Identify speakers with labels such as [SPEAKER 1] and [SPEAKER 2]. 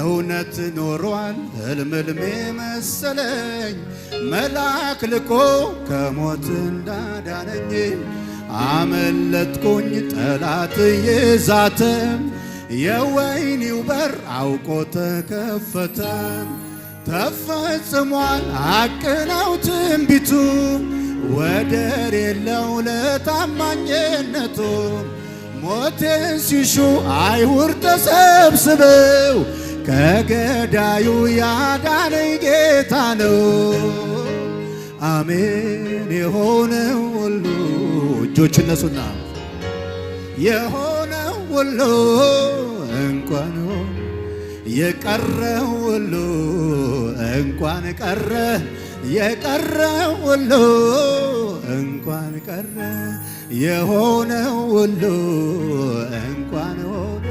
[SPEAKER 1] እውነት ኖሯል ሕልም መሰለኝ መልአክ ልኮ ከሞት እንዳዳነኝ አመለጥኩኝ ጠላት ይዛተም የወይኒው በር አውቆ ተከፈተ ተፈጽሟል አቅናው ትንቢቱ ወደር የለው ለታማኝነቱ ሞቴን ሲሹ አይሁድ ተሰብስበው ከገዳዩ ያዳነኝ ጌታ ነው አሜን የሆነው ሁሉ እጆች እነሱና የሆነው ሁሉ እንኳን የቀረው ሁሉ እንኳን ቀረ የቀረው ሁሉ እንኳን ቀረ የሆነው ሁሉ እንኳን ሆነ